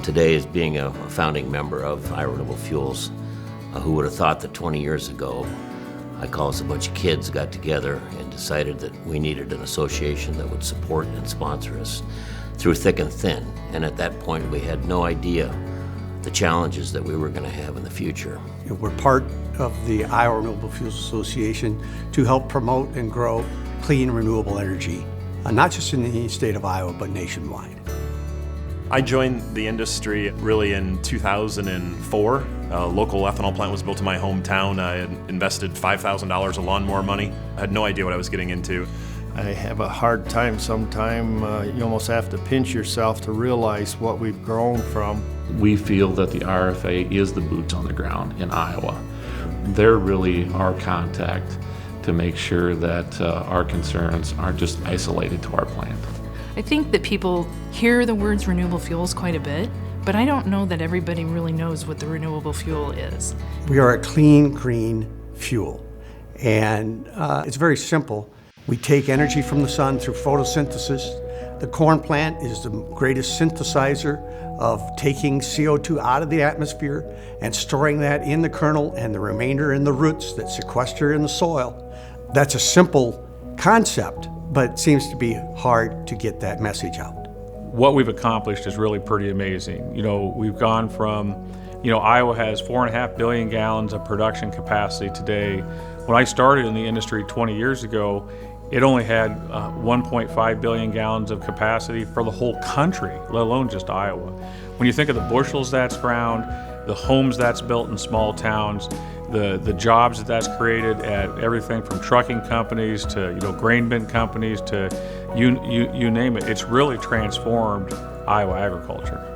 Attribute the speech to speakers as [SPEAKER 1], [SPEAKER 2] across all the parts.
[SPEAKER 1] Today, as being a founding member of IRFA Fuels, who would have thought that 20 years ago, I call us a bunch of kids got together and decided that we needed an association that would support and sponsor us through thick and thin. And at that point, we had no idea the challenges that we were going to have in the future.
[SPEAKER 2] We're part of the Iowa Renewable Fuels Association to help promote and grow clean, renewable energy, not just in the state of Iowa, but nationwide.
[SPEAKER 3] I joined the industry really in 2004. A local ethanol plant was built in my hometown. I had invested $5,000 of lawnmower money. I had no idea what I was getting into.
[SPEAKER 4] I have a hard time sometime. You almost have to pinch yourself to realize what we've grown from.
[SPEAKER 5] We feel that the IRFA is the boots on the ground in Iowa. They're really our contact to make sure that our concerns aren't just isolated to our plant.
[SPEAKER 6] I think that people hear the words renewable fuels quite a bit, but I don't know that everybody really knows what the renewable fuel is.
[SPEAKER 2] We are a clean, green fuel, and it's very simple. We take energy from the sun through photosynthesis. The corn plant is the greatest synthesizer of taking CO2 out of the atmosphere and storing that in the kernel and the remainder in the roots that sequester in the soil. That's a simple concept, but it seems to be hard to get that message out.
[SPEAKER 7] What we've accomplished is really pretty amazing. We've gone from, Iowa has 4.5 billion gallons of production capacity today. When I started in the industry 20 years ago, it only had 1.5 billion gallons of capacity for the whole country, let alone just Iowa. When you think of the bushels that's ground, the homes that's built in small towns, the jobs that's created at everything from trucking companies to grain bin companies to you name it, it's really transformed Iowa agriculture.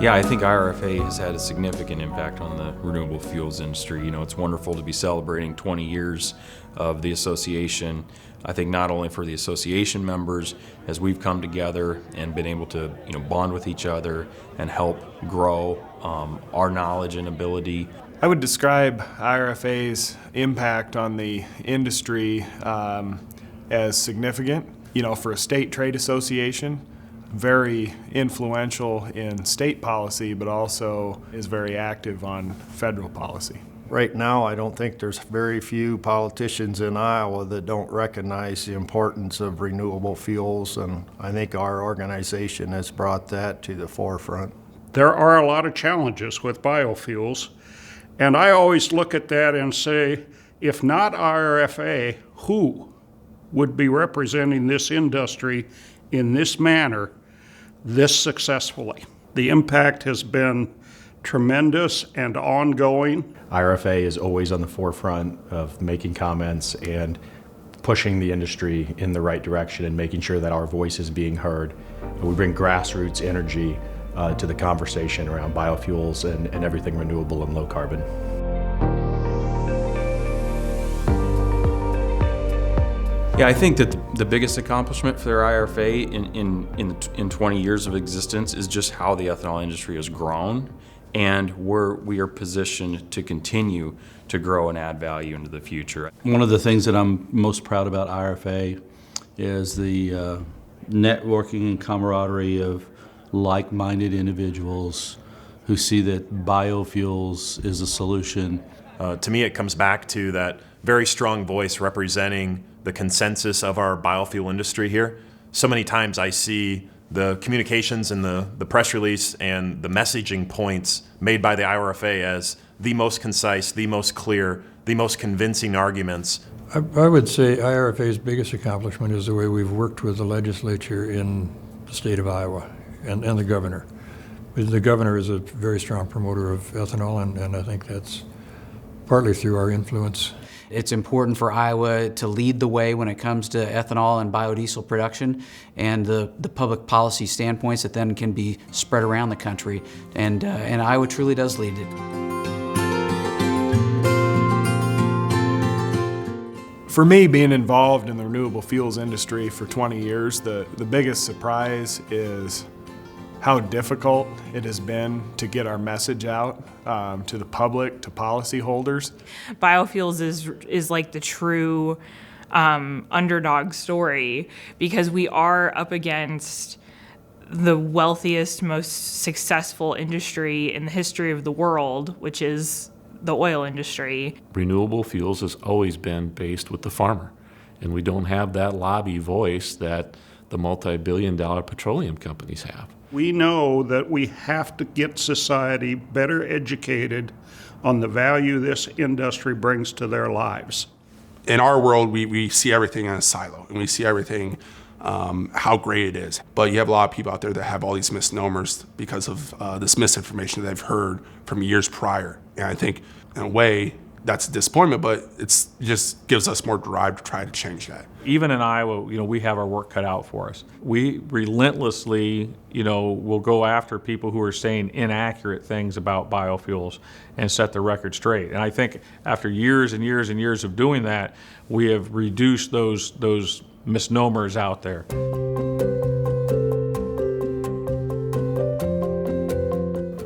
[SPEAKER 8] Yeah, I think IRFA has had a significant impact on the renewable fuels industry. It's wonderful to be celebrating 20 years of the association. I think not only for the association members, as we've come together and been able to bond with each other and help grow our knowledge and ability.
[SPEAKER 9] I would describe IRFA's impact on the industry as significant. For a state trade association, very influential in state policy, but also is very active on federal policy.
[SPEAKER 4] Right now, I don't think there's very few politicians in Iowa that don't recognize the importance of renewable fuels, and I think our organization has brought that to the forefront.
[SPEAKER 10] There are a lot of challenges with biofuels, and I always look at that and say, if not IRFA, who would be representing this industry in this manner, this successfully? The impact has been tremendous and ongoing.
[SPEAKER 11] IRFA is always on the forefront of making comments and pushing the industry in the right direction and making sure that our voice is being heard. And we bring grassroots energy to the conversation around biofuels and everything renewable and low carbon.
[SPEAKER 8] Yeah, I think that the biggest accomplishment for their IRFA in 20 years of existence is just how the ethanol industry has grown and where we are positioned to continue to grow and add value into the future.
[SPEAKER 12] One of the things that I'm most proud about IRFA is the networking and camaraderie of like-minded individuals who see that biofuels is a solution.
[SPEAKER 3] To me, it comes back to that very strong voice representing the consensus of our biofuel industry here. So many times I see the communications and the press release and the messaging points made by the IRFA as the most concise, the most clear, the most convincing arguments.
[SPEAKER 13] I would say IRFA's biggest accomplishment is the way we've worked with the legislature in the state of Iowa and the governor. The governor is a very strong promoter of ethanol, and I think that's partly through our influence.
[SPEAKER 14] It's important for Iowa to lead the way when it comes to ethanol and biodiesel production and the public policy standpoints that then can be spread around the country. And Iowa truly does lead it.
[SPEAKER 9] For me, being involved in the renewable fuels industry for 20 years, the biggest surprise is how difficult it has been to get our message out to the public, to policyholders.
[SPEAKER 15] Biofuels is like the true underdog story, because we are up against the wealthiest, most successful industry in the history of the world, which is the oil industry.
[SPEAKER 5] Renewable fuels has always been based with the farmer, and we don't have that lobby voice that the multi-billion-dollar petroleum companies have.
[SPEAKER 10] We know that we have to get society better educated on the value this industry brings to their lives.
[SPEAKER 16] In our world, we see everything in a silo, and we see everything how great it is. But you have a lot of people out there that have all these misnomers because of this misinformation that they've heard from years prior. And I think, in a way, that's a disappointment, but it just gives us more drive to try to change that.
[SPEAKER 7] Even in Iowa, we have our work cut out for us. We relentlessly, will go after people who are saying inaccurate things about biofuels and set the record straight. And I think after years and years and years of doing that, we have reduced those misnomers out there.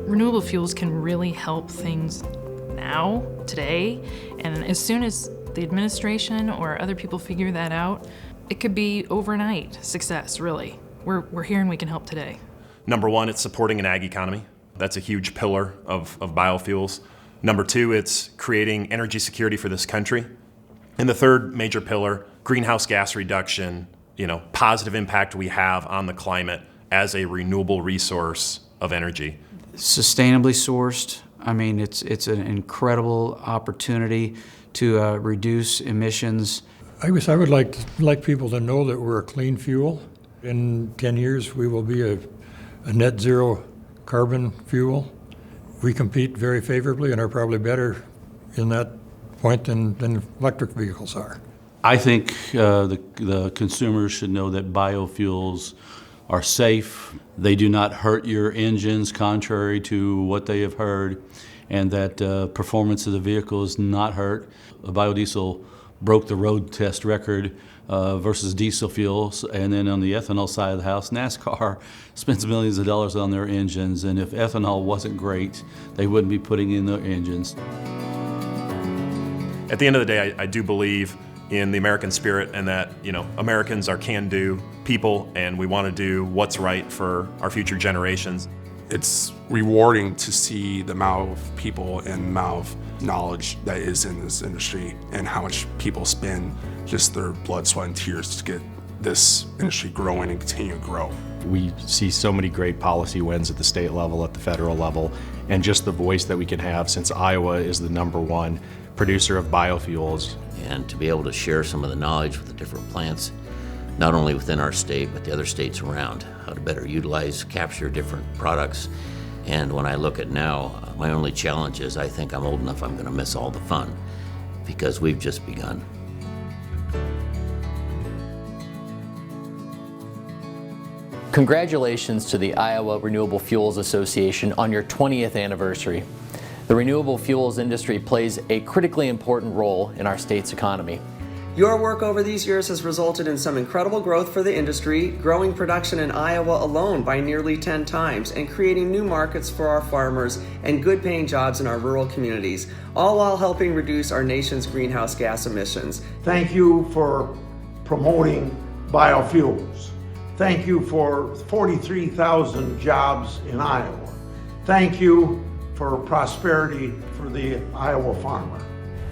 [SPEAKER 6] Renewable fuels can really help things now, today, and as soon as the administration or other people figure that out, it could be overnight success, really. We're here and we can help today.
[SPEAKER 3] Number one, it's supporting an ag economy. That's a huge pillar of biofuels. Number two, it's creating energy security for this country. And the third major pillar, greenhouse gas reduction, positive impact we have on the climate as a renewable resource of energy.
[SPEAKER 14] Sustainably sourced. I mean, it's an incredible opportunity to reduce emissions.
[SPEAKER 13] I guess I would like people to know that we're a clean fuel. In 10 years, we will be a net zero carbon fuel. We compete very favorably and are probably better in that point than electric vehicles are.
[SPEAKER 12] I think the consumers should know that biofuels are safe. They do not hurt your engines, contrary to what they have heard, and that performance of the vehicle is not hurt. Biodiesel broke the road test record versus diesel fuels, and then on the ethanol side of the house, NASCAR spends millions of dollars on their engines, and if ethanol wasn't great, they wouldn't be putting in their engines.
[SPEAKER 3] At the end of the day, I do believe in the American spirit, and that Americans are can-do people, and we want to do what's right for our future generations.
[SPEAKER 16] It's rewarding to see the amount of people and amount of knowledge that is in this industry, and how much people spend just their blood, sweat, and tears to get this industry growing and continue to grow.
[SPEAKER 11] We see so many great policy wins at the state level, at the federal level, and just the voice that we can have, since Iowa is the #1 producer of biofuels.
[SPEAKER 1] And to be able to share some of the knowledge with the different plants, not only within our state, but the other states around, how to better utilize, capture different products. And when I look at now, my only challenge is I think I'm old enough I'm gonna miss all the fun, because we've just begun.
[SPEAKER 17] Congratulations to the Iowa Renewable Fuels Association on your 20th anniversary. The renewable fuels industry plays a critically important role in our state's economy.
[SPEAKER 18] Your work over these years has resulted in some incredible growth for the industry, growing production in Iowa alone by nearly 10 times, and creating new markets for our farmers and good-paying jobs in our rural communities, all while helping reduce our nation's greenhouse gas emissions.
[SPEAKER 2] Thank you for promoting biofuels. Thank you for 43,000 jobs in Iowa. Thank you for prosperity for the Iowa farmer.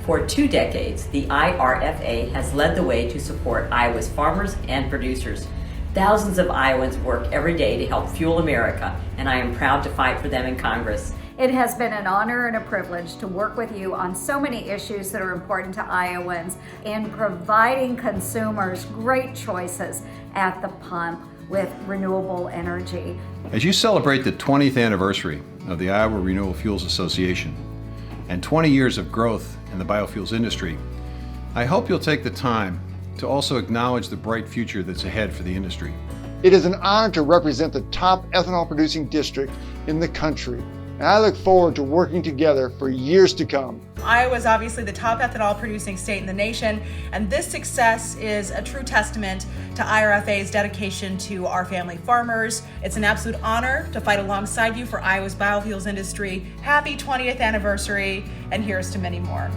[SPEAKER 19] For 2 decades, the IRFA has led the way to support Iowa's farmers and producers. Thousands of Iowans work every day to help fuel America, and I am proud to fight for them in Congress.
[SPEAKER 20] It has been an honor and a privilege to work with you on so many issues that are important to Iowans in providing consumers great choices at the pump with renewable energy.
[SPEAKER 21] As you celebrate the 20th anniversary of the Iowa Renewable Fuels Association and 20 years of growth in the biofuels industry, I hope you'll take the time to also acknowledge the bright future that's ahead for the industry.
[SPEAKER 22] It is an honor to represent the top ethanol producing district in the country
[SPEAKER 4] and I look forward to working together for years to come.
[SPEAKER 22] Iowa is obviously the top ethanol producing state in the nation, and this success is a true testament to IRFA's dedication to our family farmers. It's an absolute honor to fight alongside you for Iowa's biofuels industry. Happy 20th anniversary, and here's to many more.